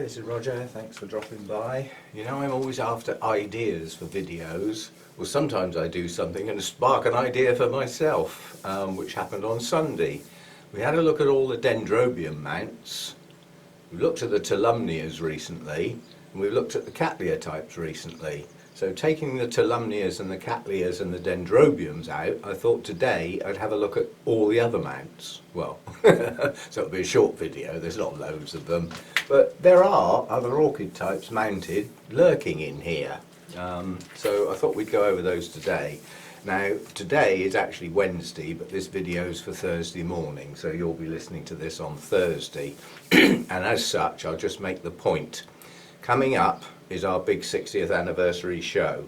this is Roger, thanks for dropping by. You know, I'm always after ideas for videos. Well, sometimes I do something and spark an idea for myself, which happened on Sunday. We had a look at all the Dendrobium mounts. We looked at the Tolumnias recently, and we've looked at the Cattleya types recently. So taking the Tolumnias and the Cattleyas and the Dendrobiums out, I thought today I'd have a look at all the other mounts. Well, so it'll be a short video, there's not loads of them. But there are other orchid types mounted, lurking in here. So I thought we'd go over those today. Now, today is actually Wednesday, but this video's for Thursday morning, so you'll be listening to this on Thursday. And as such, I'll just make the point. Coming up is our big 60th anniversary show.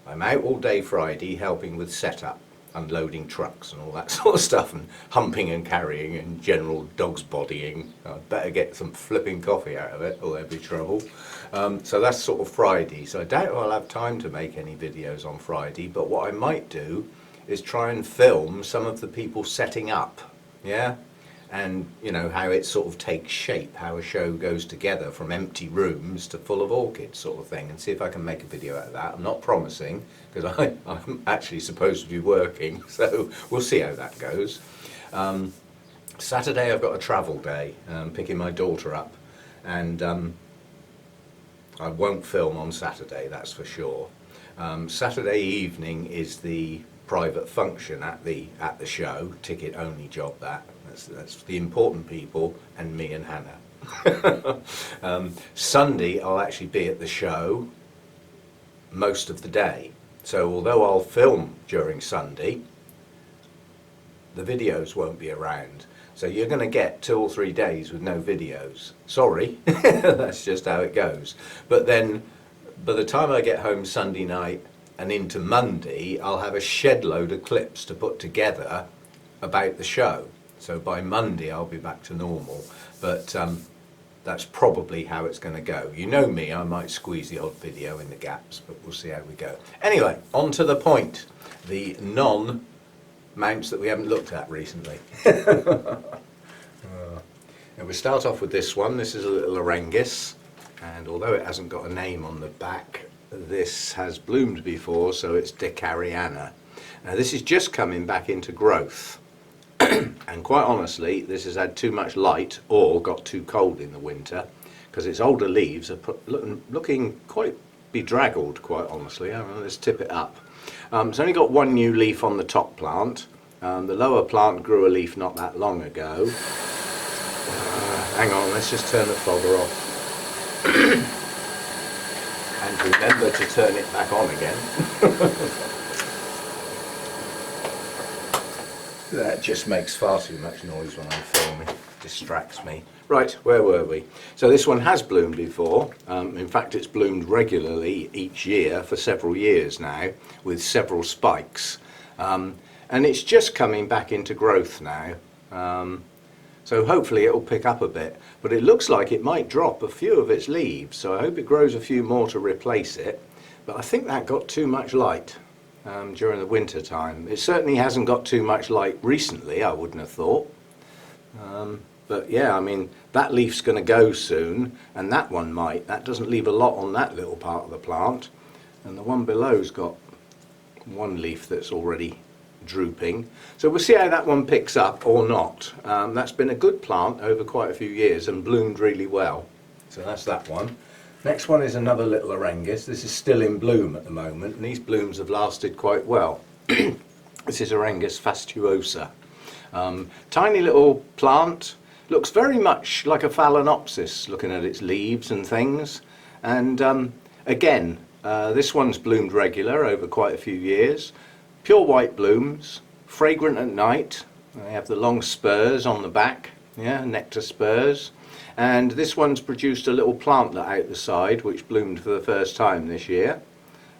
I'm out all day Friday helping with setup, unloading trucks and all that sort of stuff, and humping and carrying and general dog's bodying. I'd better get some flipping coffee out of it or there'll be trouble. So that's sort of Friday, so I doubt I'll have time to make any videos on Friday, but what I might do is try and film some of the people setting up, yeah? And you know how it sort of takes shape, how a show goes together from empty rooms to full of orchids sort of thing, and see if I can make a video out of that. I'm not promising, because I'm actually supposed to be working, so we'll see how that goes. Saturday I've got a travel day, picking my daughter up, and I won't film on Saturday, that's for sure. Saturday evening is the private function at the show, ticket only job that. That's the important people and me and Hannah. Sunday I'll actually be at the show most of the day. So although I'll film during Sunday, the videos won't be around. So you're going to get 2 or 3 days with no videos. Sorry, that's just how it goes. But then by the time I get home Sunday night and into Monday, I'll have a shed load of clips to put together about the show. So by Monday I'll be back to normal, but that's probably how it's going to go. You know me, I might squeeze the odd video in the gaps, but we'll see how we go. Anyway, on to the point, the non-mounts that we haven't looked at recently. Now we'll start off with this one. This is a little Orangis, and although it hasn't got a name on the back, this has bloomed before, so it's cariana. Now this is just coming back into growth. And quite honestly, this has had too much light or got too cold in the winter, because its older leaves are looking quite bedraggled, quite honestly. Let's tip it up. It's only got one new leaf on the top plant. The lower plant grew a leaf not that long ago. Hang on, let's just turn the fogger off. And remember to turn it back on again. That just makes far too much noise when I'm filming, distracts me. Right, where were we? So this one has bloomed before. In fact, it's bloomed regularly each year for several years now, with several spikes. And it's just coming back into growth now. So hopefully it'll pick up a bit. But it looks like it might drop a few of its leaves, so I hope it grows a few more to replace it. But I think that got too much light. During the winter time. It certainly hasn't got too much light recently, I wouldn't have thought. But yeah, I mean, that leaf's going to go soon, and that one might. That doesn't leave a lot on that little part of the plant. And the one below's got one leaf that's already drooping. So we'll see how that one picks up or not. That's been a good plant over quite a few years and bloomed really well. So that's that one. Next one is another little Orangis. This is still in bloom at the moment, and these blooms have lasted quite well. This is Orangis fastuosa. Tiny little plant, looks very much like a phalaenopsis, looking at its leaves and things. And again, this one's bloomed regular over quite a few years. Pure white blooms, fragrant at night. They have the long spurs on the back, yeah, nectar spurs. And this one's produced a little plantlet out the side, which bloomed for the first time this year.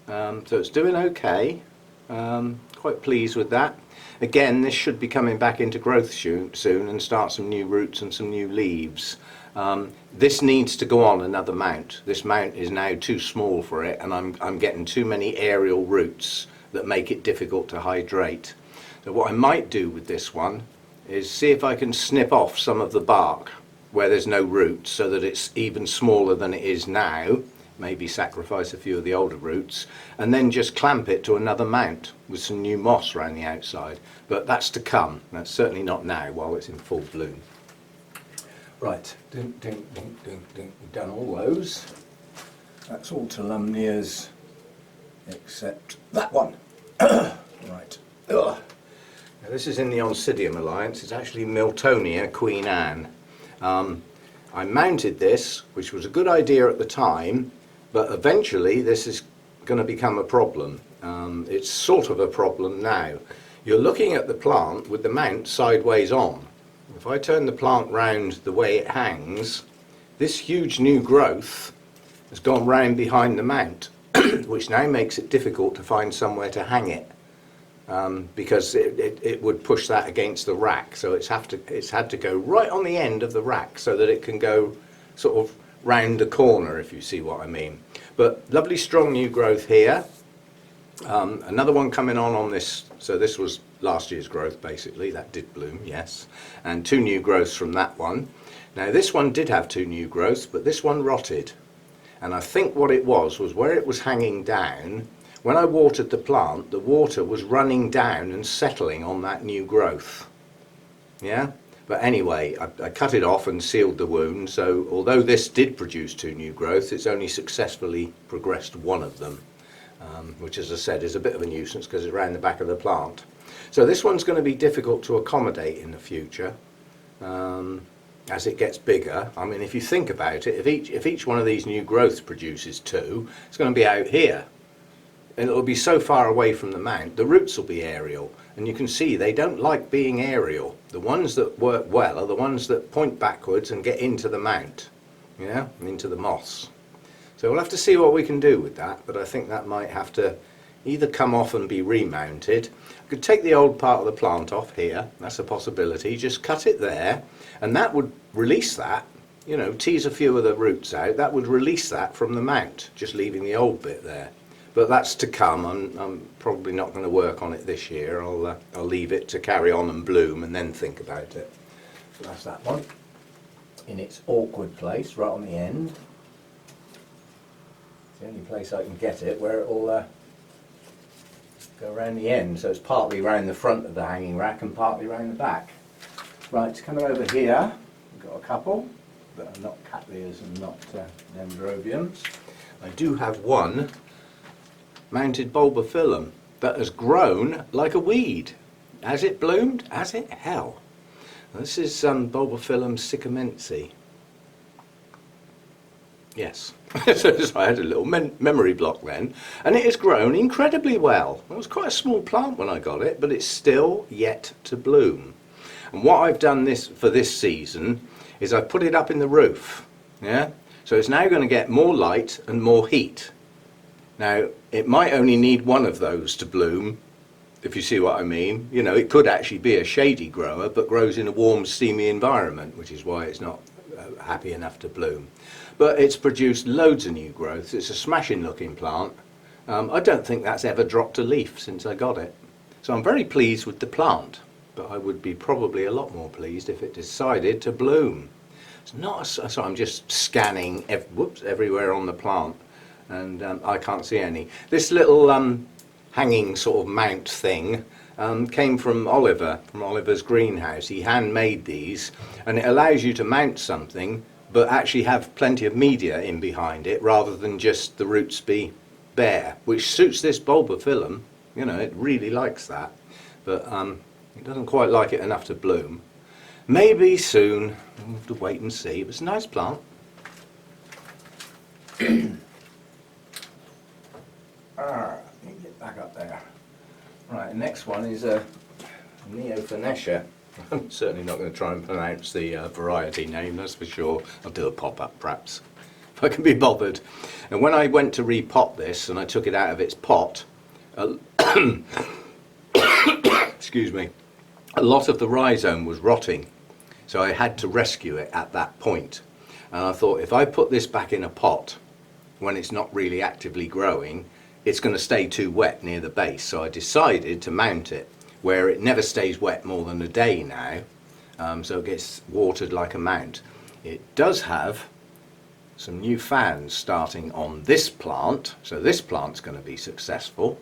So it's doing okay. Quite pleased with that. Again, this should be coming back into growth soon and start some new roots and some new leaves. This needs to go on another mount. This mount is now too small for it, and I'm getting too many aerial roots that make it difficult to hydrate. So what I might do with this one is see if I can snip off some of the bark where there's no roots, so that it's even smaller than it is now. Maybe sacrifice a few of the older roots, and then just clamp it to another mount with some new moss around the outside. But that's to come. That's certainly not now while it's in full bloom. Right, we've done all those. That's all Tolumnias except that one. Right. Ugh. Now this is in the Oncidium Alliance. It's actually Miltonia Queen Anne. I mounted this, which was a good idea at the time, but eventually this is going to become a problem. It's sort of a problem now. You're looking at the plant with the mount sideways on. If I turn the plant round the way it hangs, this huge new growth has gone round behind the mount, which now makes it difficult to find somewhere to hang it. Because it would push that against the rack, so it's had to go right on the end of the rack so that it can go sort of round the corner, if you see what I mean. But lovely strong new growth here. Another one coming on this, so this was last year's growth basically, that did bloom, yes, and 2 new growths from that one. Now this one did have 2 new growths, but this one rotted, and I think what it was where it was hanging down. When I watered the plant, the water was running down and settling on that new growth. Yeah? But anyway, I cut it off and sealed the wound, so although this did produce 2 new growths, it's only successfully progressed 1 of them, which, as I said, is a bit of a nuisance because it's around the back of the plant. So this one's going to be difficult to accommodate in the future as it gets bigger. I mean, if you think about it, if each one of these new growths produces 2, it's going to be out here. And it'll be so far away from the mount, the roots will be aerial, and you can see they don't like being aerial. The ones that work well are the ones that point backwards and get into the mount, yeah, and into the moss. So we'll have to see what we can do with that, but I think that might have to either come off and be remounted. I could take the old part of the plant off here, that's a possibility, just cut it there, and that would release that, you know, tease a few of the roots out, that would release that from the mount, just leaving the old bit there. But that's to come. I'm probably not going to work on it this year. I'll leave it to carry on and bloom and then think about it. So that's that one in its awkward place right on the end. It's the only place I can get it where it will go around the end. So it's partly around the front of the hanging rack and partly around the back. Right, coming over here, we've got a couple that are not Cattleyas and not Dendrobiums. I do have one mounted Bulbophyllum that has grown like a weed. Has it bloomed? Has it? Hell. This is Bulbophyllum sycamensi. Yes. So I had a little memory block then, and it has grown incredibly well. It was quite a small plant when I got it, but it's still yet to bloom. And what I've done for this season is I've put it up in the roof. Yeah. So it's now going to get more light and more heat. Now, it might only need 1 of those to bloom, if you see what I mean. You know, it could actually be a shady grower, but grows in a warm, steamy environment, which is why it's not happy enough to bloom. But it's produced loads of new growths. It's a smashing looking plant. I don't think that's ever dropped a leaf since I got it. So I'm very pleased with the plant, but I would be probably a lot more pleased if it decided to bloom. It's not, so I'm just scanning everywhere on the plant. And I can't see any. This little hanging sort of mount thing came from Oliver's greenhouse. He handmade these, and it allows you to mount something but actually have plenty of media in behind it rather than just the roots be bare, which suits this Bulbophyllum. You know, it really likes that, but it doesn't quite like it enough to bloom. Maybe soon. We'll have to wait and see. But it's a nice plant. Let me get back up there. Right, the next one is a Neofinetia. I'm certainly not going to try and pronounce the variety name, that's for sure. I'll do a pop-up perhaps, if I can be bothered. And when I went to repot this and I took it out of its pot, excuse me, a lot of the rhizome was rotting. So I had to rescue it at that point. And I thought, if I put this back in a pot when it's not really actively growing, it's going to stay too wet near the base. So I decided to mount it where it never stays wet more than a day now, so it gets watered like a mount. It does have some new fans starting on this plant, so this plant's going to be successful.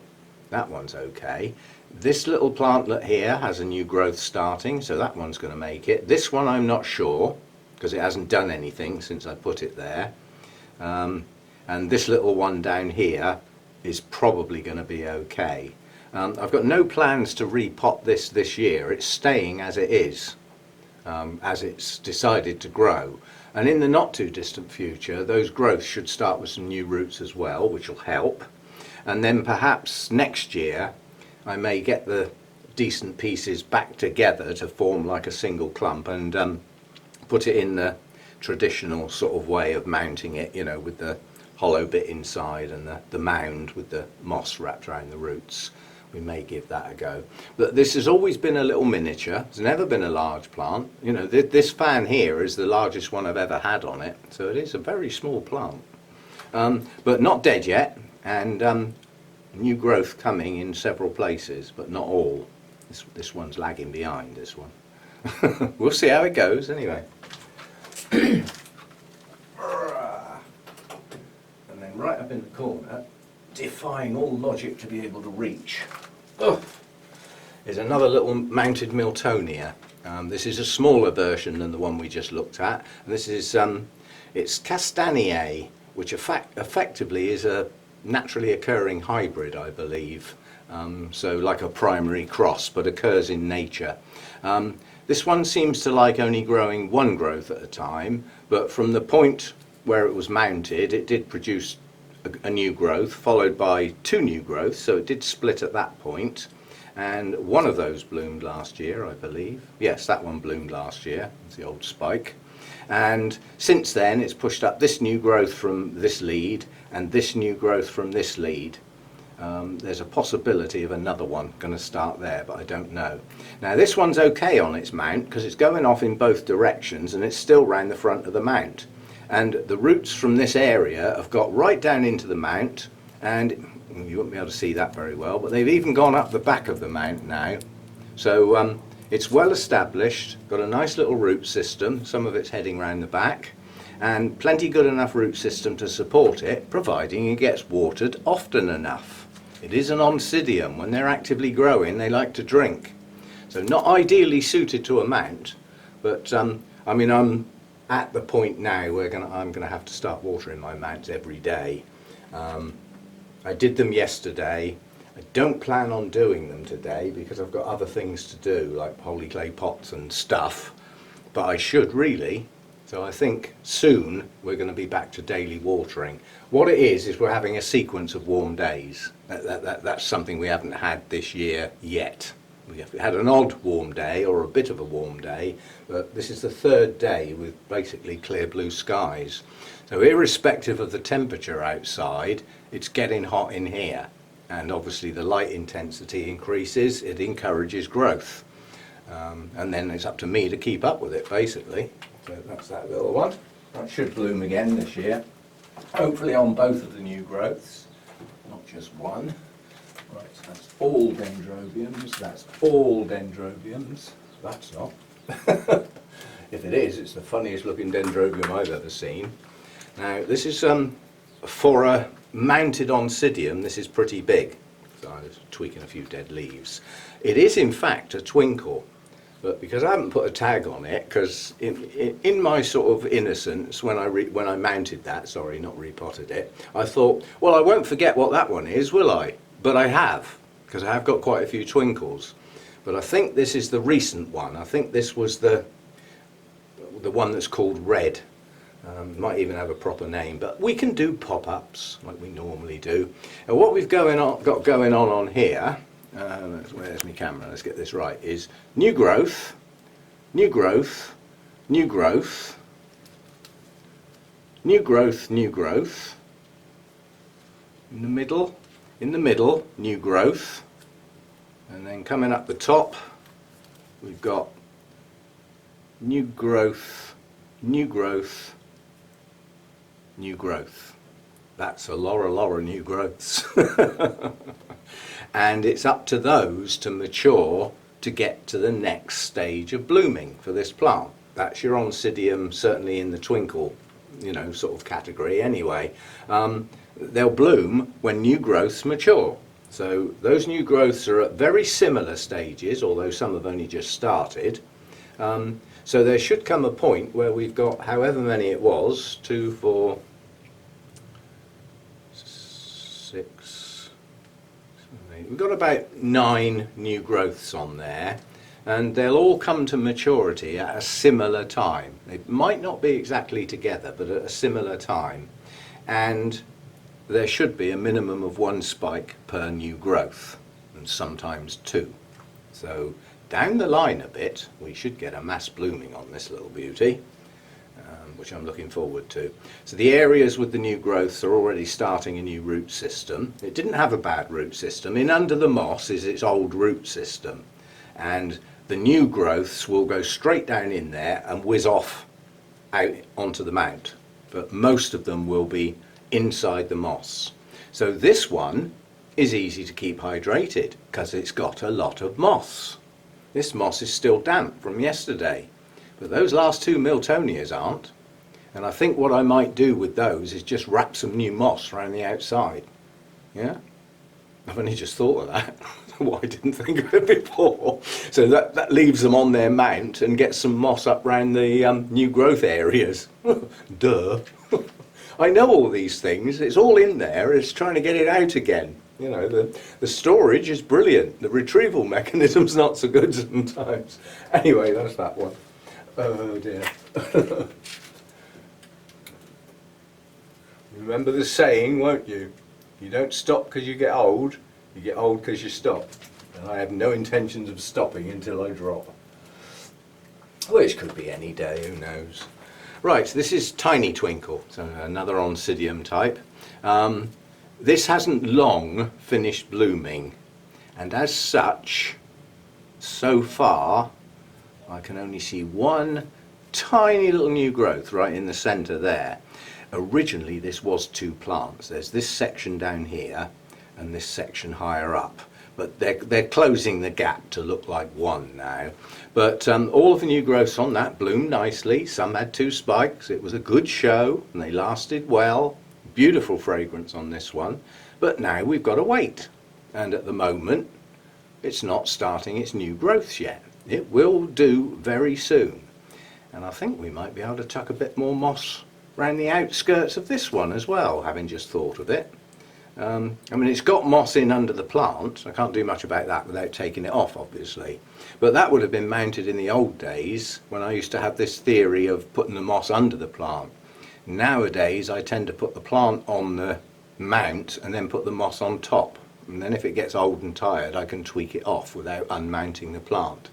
That one's okay. This little plantlet here has a new growth starting, so that one's going to make it. This one I'm not sure, because it hasn't done anything since I put it there. And this little one down here is probably going to be okay. I've got no plans to repot this year. It's staying as it is, as it's decided to grow. And in the not too distant future, those growths should start with some new roots as well, which will help. And then perhaps next year, I may get the decent pieces back together to form like a single clump and put it in the traditional sort of way of mounting it, you know, with the hollow bit inside and the mound with the moss wrapped around the roots. We may give that a go. But this has always been a little miniature. It's never been a large plant. You know, this fan here is the largest one I've ever had on it. So it is a very small plant. But not dead yet. And new growth coming in several places, but not all. This one's lagging behind, this one. We'll see how it goes anyway. And then right up in the corner, defying all logic to be able to reach, is another little mounted Miltonia. This is a smaller version than the one we just looked at. And this is it's castaneeri, which effectively is a naturally occurring hybrid, I believe. So like a primary cross, but occurs in nature. This one seems to like only growing one growth at a time, but from the point where it was mounted, it did produce a new growth, followed by two new growths, so it did split at that point. And one of those bloomed last year, I believe. Yes, that one bloomed last year. It's the old spike. And since then, it's pushed up this new growth from this lead and this new growth from this lead. There's a possibility of another one going to start there, but I don't know. Now this one's okay on its mount because it's going off in both directions and it's still round the front of the mount. And the roots from this area have got right down into the mount, and you won't be able to see that very well, but they've even gone up the back of the mount now. So it's well established, got a nice little root system, some of it's heading round the back, and plenty good enough root system to support it, providing it gets watered often enough. It is an Oncidium. When they're actively growing, they like to drink. So not ideally suited to a mount, but I mean, I'm at the point now where I'm going to have to start watering my mounts every day. I did them yesterday. I don't plan on doing them today because I've got other things to do, like polyclay pots and stuff, but I should really. So I think soon we're going to be back to daily watering. What it is we're having a sequence of warm days. That's something we haven't had this year yet. We had an odd warm day, or a bit of a warm day, but this is the third day with basically clear blue skies. So irrespective of the temperature outside, it's getting hot in here. And obviously the light intensity increases, it encourages growth. And then it's up to me to keep up with it, basically. So that's that little one. That should bloom again this year. Hopefully on both of the new growths, not just one. Right, so that's all Dendrobiums, that's all Dendrobiums. That's not. If it is, it's the funniest looking Dendrobium I've ever seen. Now this is, for a mounted Oncidium, this is pretty big. So I was tweaking a few dead leaves. It is in fact a twinkle, but because I haven't put a tag on it, because in my sort of innocence, when I mounted that, sorry, not repotted it, I thought, well, I won't forget what that one is, will I? But I have, because I have got quite a few twinkles. But I think this is the recent one. I think this was the one that's called Red. Might even have a proper name, but we can do pop-ups like we normally do. And what we've got going on here, where's my camera, let's get this right, is new growth, new growth, new growth, new growth, new growth, in the middle, new growth, and then coming up the top, we've got new growth, new growth, new growth. That's a lot of new growths. And it's up to those to mature to get to the next stage of blooming for this plant. That's your Oncidium, certainly in the twinkle, you know, sort of category anyway. They'll bloom when new growths mature. So those new growths are at very similar stages, although some have only just started. So there should come a point where we've got however many it was, 2, 4, 6, 7, 8. We've got about 9 new growths on there, and they'll all come to maturity at a similar time. They might not be exactly together, but at a similar time. And there should be a minimum of 1 spike per new growth, and sometimes 2. So down the line a bit, we should get a mass blooming on this little beauty, which I'm looking forward to. So the areas with the new growths are already starting a new root system. It didn't have a bad root system. In under the moss is its old root system, and the new growths will go straight down in there and whiz off out onto the mount, but most of them will be inside the moss. So this one is easy to keep hydrated because it's got a lot of moss. This moss is still damp from yesterday, but those last 2 Miltonias aren't. And I think what I might do with those is just wrap some new moss around the outside. Yeah? I've only just thought of that. Why I didn't think of it before. So that leaves them on their mount and gets some moss up around the new growth areas. Duh. I know all these things. It's all in there. It's trying to get it out again. You know, the storage is brilliant. The retrieval mechanism's not so good sometimes. Anyway, that's that one. Oh dear. Remember the saying, won't you? You don't stop because you get old because you stop. And I have no intentions of stopping until I drop. Which could be any day, who knows. Right, this is Tiny Twinkle, so another Oncidium type. This hasn't long finished blooming, and as such, so far, I can only see one tiny little new growth right in the centre there. Originally this was 2 plants. There's this section down here and this section higher up, but they're closing the gap to look like one now. But all of the new growths on that bloomed nicely. Some had 2 spikes. It was a good show and they lasted well. Beautiful fragrance on this one, but now we've got to wait, and at the moment it's not starting its new growths yet. It will do very soon, and I think we might be able to tuck a bit more moss around the outskirts of this one as well, having just thought of it. I mean, it's got moss in under the plant. I can't do much about that without taking it off, obviously, but that would have been mounted in the old days when I used to have this theory of putting the moss under the plant. Nowadays I tend to put the plant on the mount and then put the moss on top, and then if it gets old and tired I can tweak it off without unmounting the plant.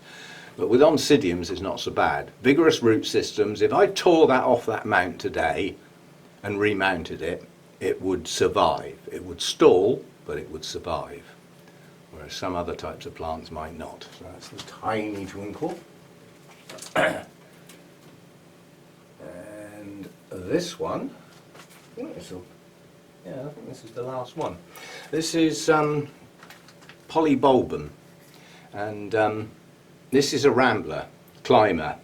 But with Oncidiums it's not so bad. Vigorous root systems, if I tore that off that mount today and remounted it, it would survive. It would stall, but it would survive, whereas some other types of plants might not. So that's the Tiny Twinkle. This one, I think this is the last one. This is Polybulbum, and this is a rambler, climber,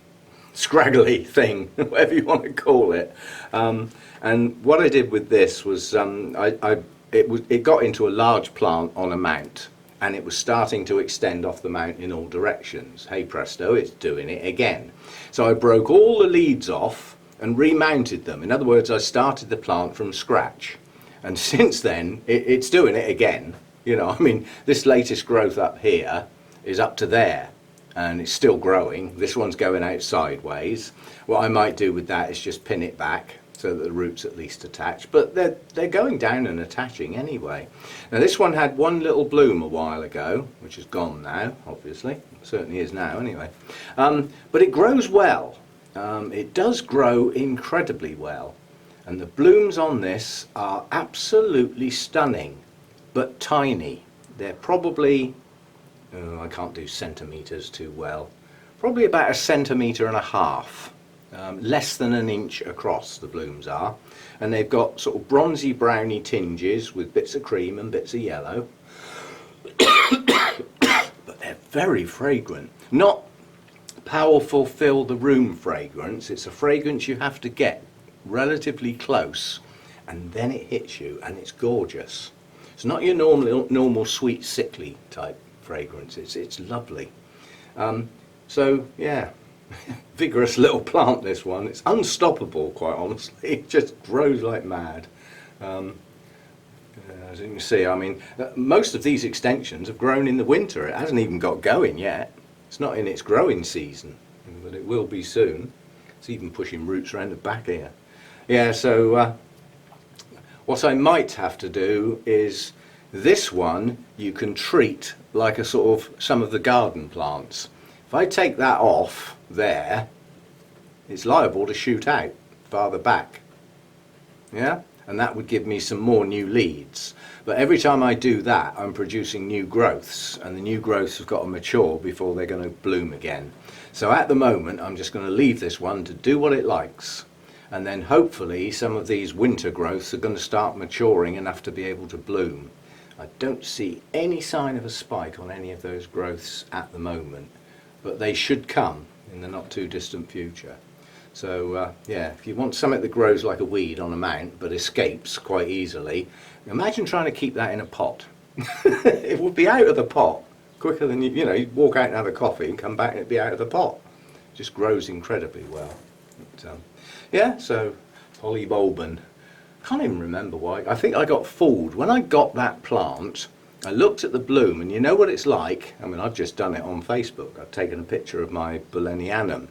scraggly thing, whatever you want to call it. And what I did with this was it got into a large plant on a mount, and it was starting to extend off the mount in all directions. Hey presto, it's doing it again. So I broke all the leads off and remounted them. In other words, I started the plant from scratch, and since then it's doing it again. You know, I mean, this latest growth up here is up to there and it's still growing. This one's going out sideways. What I might do with that is just pin it back so that the roots at least attach, but they're going down and attaching anyway. Now this one had one little bloom a while ago, which is gone now, obviously. It certainly is now anyway. But it grows well. It does grow incredibly well, and the blooms on this are absolutely stunning, but tiny. They're probably, I can't do centimetres too well, probably about 1.5 centimetres, less than 1 inch across the blooms are, and they've got sort of bronzy browny tinges with bits of cream and bits of yellow, but they're very fragrant. Not powerful fill the room fragrance. It's a fragrance you have to get relatively close and then it hits you and it's gorgeous. It's not your normal sweet sickly type fragrance. It's lovely. So yeah, vigorous little plant, this one. It's unstoppable, quite honestly. It just grows like mad. As you can see, I mean, most of these extensions have grown in the winter. It hasn't even got going yet. It's not in its growing season, but it will be soon. It's even pushing roots around the back here. Yeah, so what I might have to do is, this one you can treat like a sort of some of the garden plants. If I take that off there, it's liable to shoot out farther back. Yeah? And that would give me some more new leads. But every time I do that, I'm producing new growths, and the new growths have got to mature before they're going to bloom again. So at the moment, I'm just going to leave this one to do what it likes. And then hopefully some of these winter growths are going to start maturing enough to be able to bloom. I don't see any sign of a spike on any of those growths at the moment, but they should come in the not too distant future. So yeah, if you want something that grows like a weed on a mount but escapes quite easily, imagine trying to keep that in a pot. It would be out of the pot quicker than you know, you'd walk out and have a coffee and come back and it'd be out of the pot. It just grows incredibly well. But, yeah, so Polybulbum. Can't even remember why. I think I got fooled. When I got that plant, I looked at the bloom, and you know what it's like? I mean, I've just done it on Facebook. I've taken a picture of my Bulbophyllum. And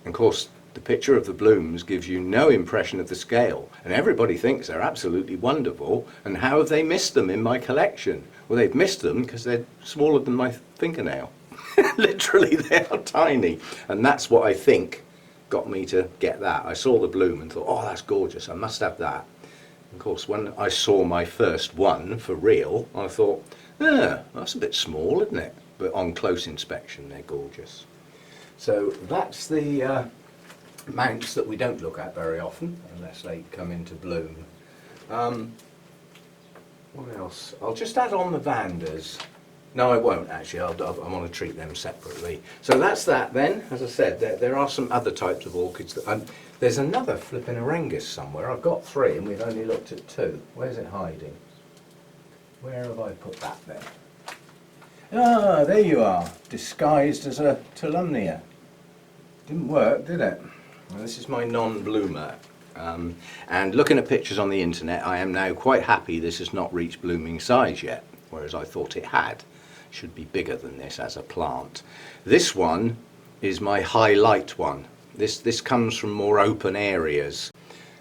of course, the picture of the blooms gives you no impression of the scale. And everybody thinks they're absolutely wonderful. And how have they missed them in my collection? Well, they've missed them because they're smaller than my fingernail. Literally, they are tiny. And that's what I think got me to get that. I saw the bloom and thought, oh, that's gorgeous, I must have that. Of course, when I saw my first one for real, I thought, that's a bit small, isn't it? But on close inspection, they're gorgeous. So that's the mounts that we don't look at very often, unless they come into bloom. What else? I'll just add on the Vandas. No, I won't actually. I want to treat them separately. So that's that then. As I said, there are some other types of orchids. There's another flipping Orangis somewhere. I've got 3 and we've only looked at 2. Where's it hiding? Where have I put that then? Ah, there you are. Disguised as a Tolumnia. Didn't work, did it? Well, this is my non-bloomer. And looking at pictures on the internet, I am now quite happy this has not reached blooming size yet, whereas I thought it had. Should be bigger than this as a plant. This one is my highlight one. This comes from more open areas,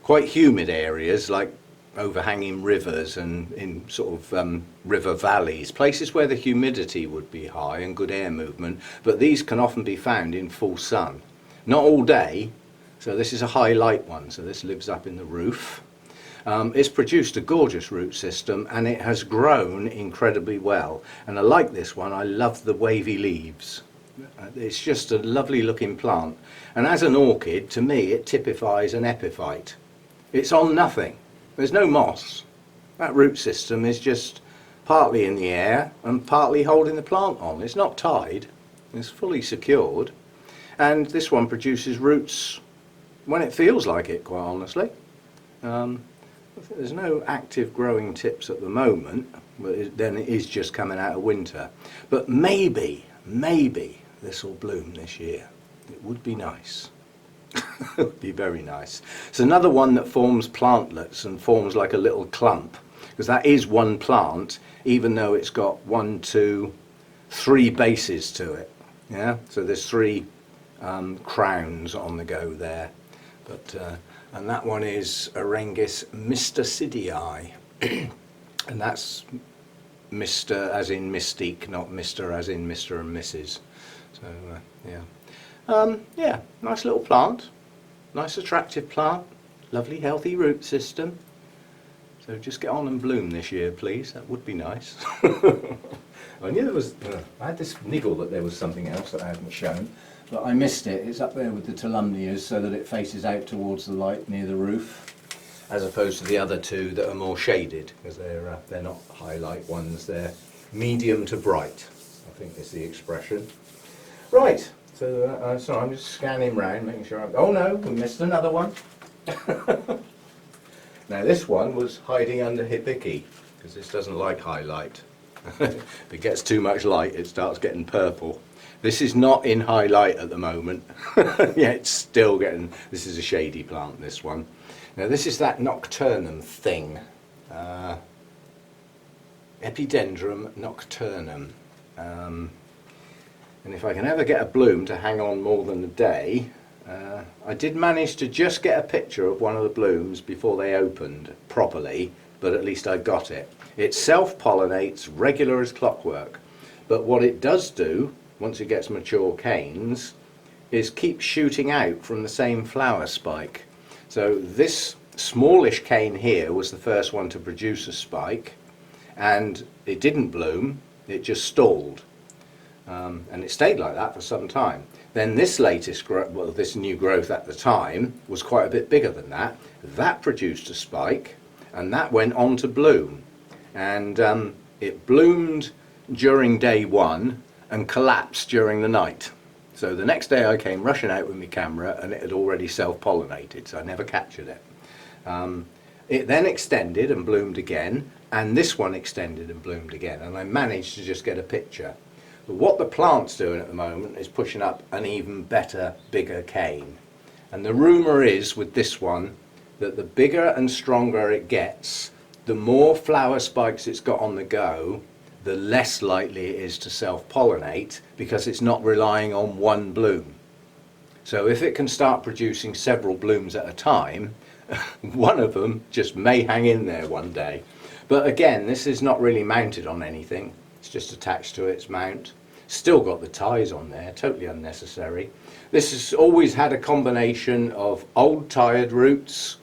quite humid areas like overhanging rivers and in sort of river valleys, places where the humidity would be high and good air movement, but these can often be found in full sun. Not all day, so this is a highlight one, so this lives up in the roof. It's produced a gorgeous root system and it has grown incredibly well. And I like this one, I love the wavy leaves. It's just a lovely looking plant. And as an orchid, to me, it typifies an epiphyte. It's on nothing. There's no moss. That root system is just partly in the air and partly holding the plant on. It's not tied, it's fully secured. And this one produces roots when it feels like it, quite honestly. There's no active growing tips at the moment, but then it is just coming out of winter. But maybe this will bloom this year. It would be nice. It would be very nice. It's another one that forms plantlets and forms like a little clump, because that is one plant, even though it's got 1, 2, 3 bases to it. Yeah, so there's 3 crowns on the go there. But and that one is Orangis mysticidii, and that's Mr. as in mystique, not Mr. as in Mr. and Mrs. So yeah, nice little plant, nice attractive plant, lovely healthy root system. So just get on and bloom this year, please. That would be nice. I knew there was. I had this niggle that there was something else that I hadn't shown. But I missed it. It's up there with the Tolumnias so that it faces out towards the light near the roof, as opposed to the other 2 that are more shaded, because they're not highlight ones, they're medium to bright, I think is the expression. Right, So, sorry, I'm just scanning round, making sure oh no, we missed another one. Now this one was hiding under Hibiki, because this doesn't like high light. If it gets too much light, it starts getting purple. This is not in high light at the moment. Yeah, it's still getting, this is a shady plant, this one. Now this is that nocturnum thing. Epidendrum nocturnum. And if I can ever get a bloom to hang on more than a day, I did manage to just get a picture of one of the blooms before they opened properly, but at least I got it. It self-pollinates regular as clockwork, but what it does do, once it gets mature canes, is keep shooting out from the same flower spike. So this smallish cane here was the first one to produce a spike, and it didn't bloom, it just stalled. And it stayed like that for some time. Then this latest growth, well, this new growth at the time was quite a bit bigger than that. That produced a spike, and that went on to bloom. And it bloomed during day one and collapsed during the night. So the next day I came rushing out with my camera, and it had already self-pollinated, so I never captured it. It then extended and bloomed again, and this one extended and bloomed again, and I managed to just get a picture. But what the plant's doing at the moment is pushing up an even better, bigger cane. And the rumour is with this one that the bigger and stronger it gets, the more flower spikes it's got on the go, the less likely it is to self-pollinate, because it's not relying on one bloom. So if it can start producing several blooms at a time, one of them just may hang in there one day. But again, this is not really mounted on anything. It's just attached to its mount. Still got the ties on there, totally unnecessary. This has always had a combination of old tired roots,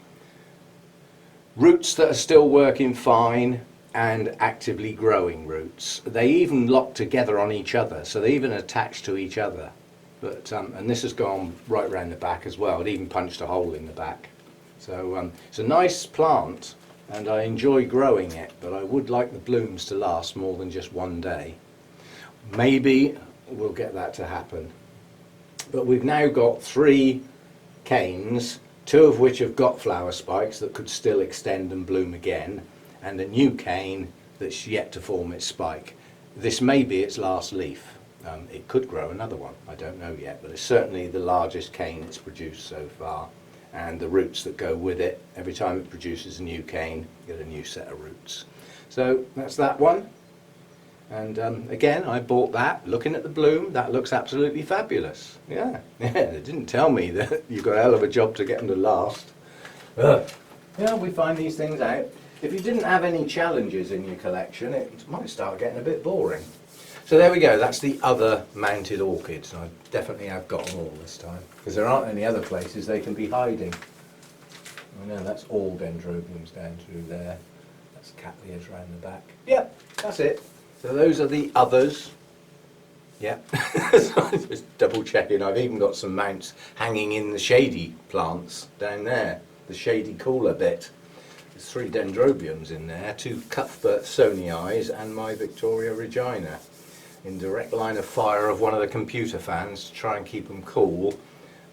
roots that are still working fine, and actively growing roots. They even lock together on each other, so they even attach to each other. But and this has gone right around the back as well. It even punched a hole in the back. So it's a nice plant, and I enjoy growing it, but I would like the blooms to last more than just one day. Maybe we'll get that to happen. But we've now got 3 canes, 2 of which have got flower spikes that could still extend and bloom again, and a new cane that's yet to form its spike. This may be its last leaf. It could grow another one, I don't know yet, but it's certainly the largest cane it's produced so far. And the roots that go with it, every time it produces a new cane, you get a new set of roots. So that's that one. And again, I bought that, looking at the bloom, that looks absolutely fabulous. Yeah, they didn't tell me that you've got a hell of a job to get them to last. Yeah, we find these things out. If you didn't have any challenges in your collection, it might start getting a bit boring. So there we go, that's the other mounted orchids. I definitely have got them all this time, because there aren't any other places they can be hiding. I know that's all Dendrobiums down through there. That's Cattleyas around the back. Yep, that's it. So those are the others. Yep, so just double checking. I've even got some mounts hanging in the shady plants down there, the shady cooler bit. There's 3 Dendrobiums in there, 2 Cuthbertsonii and my Victoria Regina, in direct line of fire of one of the computer fans to try and keep them cool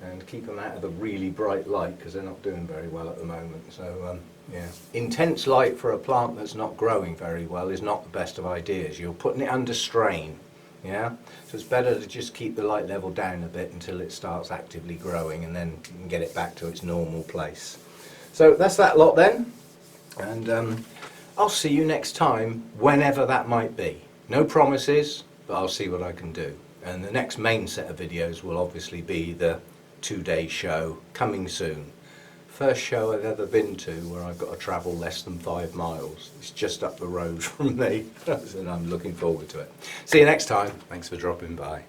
and keep them out of the really bright light, because they're not doing very well at the moment. So yeah, intense light for a plant that's not growing very well is not the best of ideas. You're putting it under strain. Yeah, so it's better to just keep the light level down a bit until it starts actively growing, and then you can get it back to its normal place. So that's that lot then, and I'll see you next time, whenever that might be. No promises, but I'll see what I can do. And the next main set of videos will obviously be the 2-day show, coming soon. First show I've ever been to where I've got to travel less than 5 miles. It's just up the road from me, and I'm looking forward to it. See you next time. Thanks for dropping by.